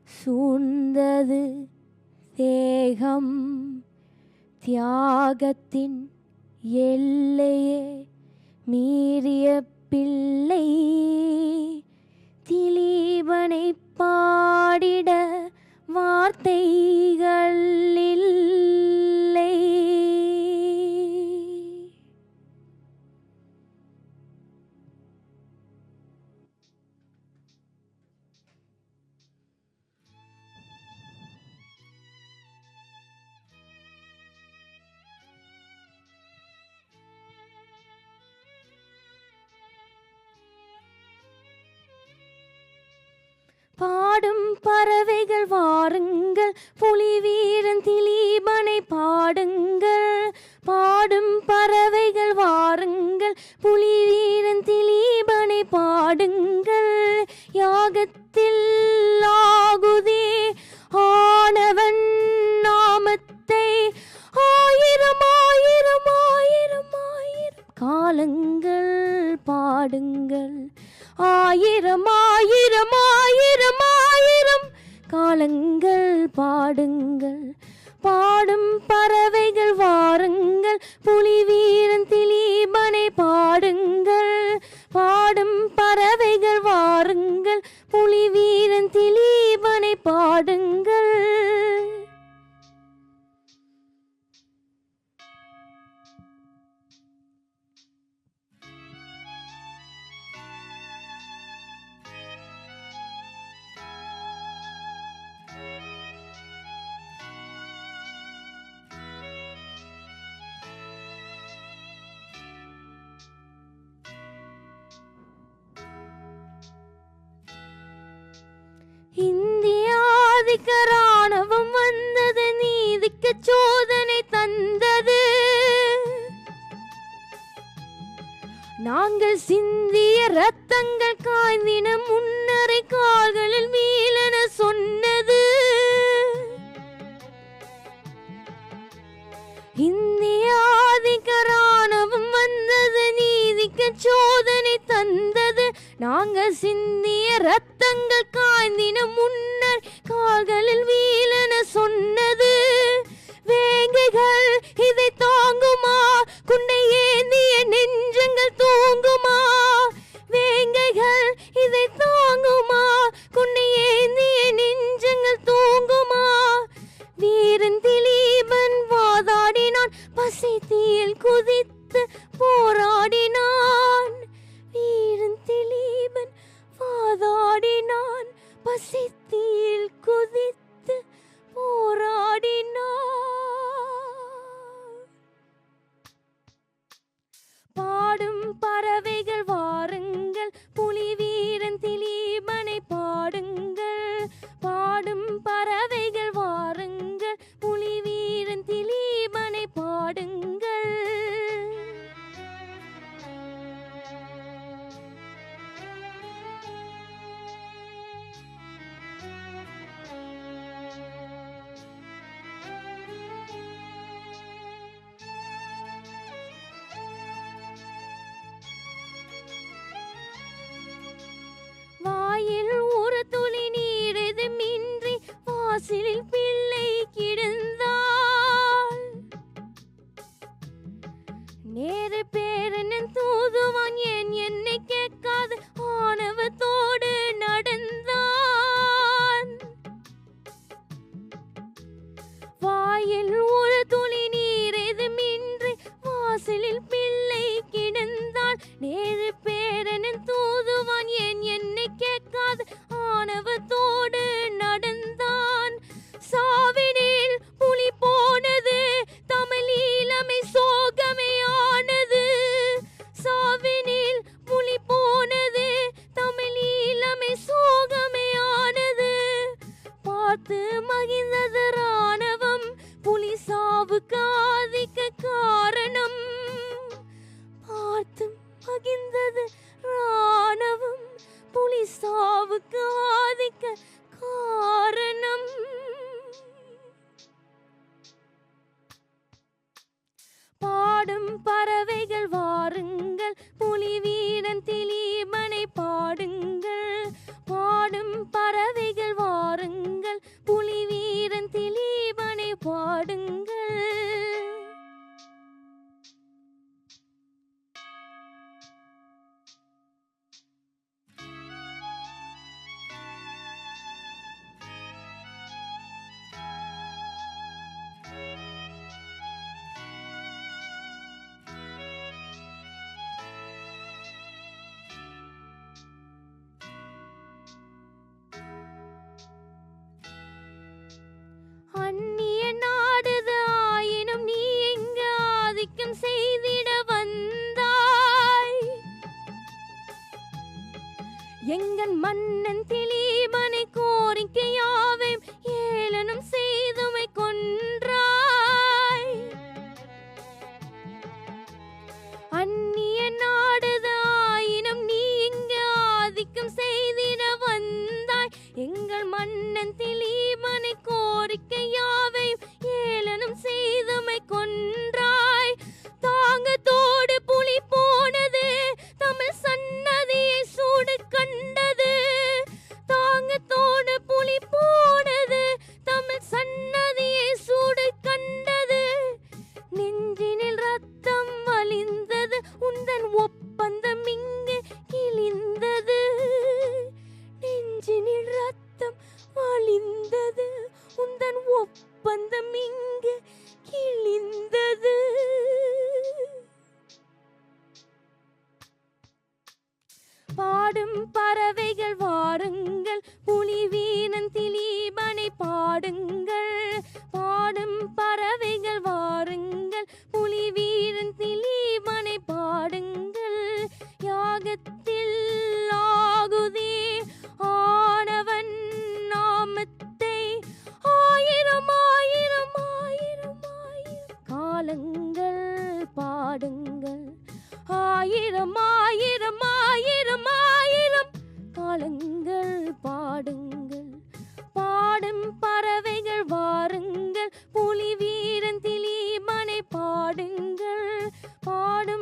சூழ்ந்தது தேகம் தியாகத்தின் எல்லையே மீறிய பிள்ளை திலீபனை பாடிட வார்த்தைகள் இல்லை. பாடும் பறவைகள் வாருங்கள், புலி வீரன் திலீபனை பாடுங்கள். பாடும் பறவைகள் வாருங்கள், புலி வீரன் திலீபனை பாடுங்கள். யாகத்தில் ஆகுதே ஆனவன் நாமத்தை ஆயிரம் ஆயிரம் ஆயிரம் ஆயிரம் காலங்கள் பாடுங்கள். ஆயிரம் ஆயிரம் ஆயிரம் ஆயிரம் காலங்கள் பாடுங்கள். பாடும் பறவைகள் வாருங்கள், புலி வீரன் திலீபனை பாடுங்கள். பாடும் பறவைகள் வாருங்கள், புலி வீரன் திலீபனை பாடுங்கள். இந்தியாதிக்க ராணுவம் வந்தது, நீதிக்கு சோதனை தந்தது. நாங்கள் சிந்திய ரத்தங்கள் காய்ந்தின முன்னரை கால்களில் வீழன சொன்னது. இந்தியாதிக்க ராணுவம் வந்தது, நீதிக்கு சோதனை தந்தது. நாங்கள் சிந்திய ரத்தங்கள் காய்ந்தின முன்னர் கால்களில் வீழன சொன்னது. வேங்கைகள் இதை தாங்குமா, குண்டை ஏந்திய நெஞ்சங்கள் தூங்குமா. வேங்கைகள் இதை தாங்குமா, குண்டை ஏந்திய நெஞ்சங்கள் தூங்குமா. வீரன் திலீபன் வாதாடினான், பசி தீயில் குதித்து போராடினான். வீரன் திலீபன் வாதாடினான், பசி தீயில் குதித்து போராடினான். பாடும் பறவைகள் வாருங்கள், புலி வீரன் திலீபனை பாடுங்கள். பாடும் பறவைகள் வாருங்கள், புலி வீரன் திலீபனை பாடுங்கள். வாயில் ஒரு துளி நீர் எதுமின்றி வாசலில் பிள்ளை கிடந்தாள். நேரு பேரனன் தூதுவான் ஏன் என்னை கேட்காது ஆணவத்தோடு நடந்தான். வாயில் ஒரு துளி நீர் எதுமின்றி வாசலில் பிள்ளை கிடந்தாள். நேரு பேரனன் தூதுவான் ஏன் என்னை கேட்காது ஆணவத்தோடு நடந்தான். சாவினில் புலி போனது, தமிழ் ஈழமை சோகமே ஆனது. சாவினில் புலி போனது, தமிழ் ஈழமை சோகமே ஆனது. பார்த்து மகிழ்ந்தது ராணுவம், புலி சாவுக்கு ஆதிக்க காரணம். பார்த்து மகிழ்ந்தது ராணுவம், புலி சாவுக்கு ஆதிக்க காரணம். பாடும் பறவைகள் வாருங்கள், புலி வீரன் திலீபனை பாடுங்கள். பாடும் பறவைகள் வாருங்கள், எங்கள் மன்னன் திலீபனை கோரிக்கையாவை ஏளனம் செய்துமை கொன்றாய். அந்நிய நாடுது ஆயினும் நீ இங்கு ஆதிக்கம் செய்திட வந்தாய். எங்கள் மன்னன் திலீபனை கோரிக்கையாவை ஏளனம் செய்துமை கொன்றாய். தாங்கத்தோடு புலி போனது தமிழ் சன்னதியை சூடு கண்டது. தாங்கத்தோடு புலி போனது தமிழ் சன்னதியை சூடு கண்டது. நெஞ்சினில் ரத்தம் வழிந்தது உந்தன் ஒப்பந்தம் இங்கு கிழிந்தது. நெஞ்சினில் ரத்தம் வழிந்தது உந்தன் ஒப்பந்தம் இங்கு கிழிந்தது. பாடும் பறவைகள் வாருங்கள் புலி வீரன் திலீபனை பாடுங்கள். பாடும் பறவைகள் வாருங்கள் புலி வீரன் திலீபனை பாடுங்கள். யாகத்தில் ஆகுதே ஆனவன் நாமத்தை ஆயிரம் ஆயிரம் ஆயிரம் ஆயிரம் காலங்கள் பாடுங்கள். ஆயிரம் ஆயிரம் ஆயிரம் ஆயிரம் காலங்கள் பாடுங்கள். பாடும் பறவைகள் வாருங்கள் புலி வீரன் திலீபனை பாடுங்கள். பாடும்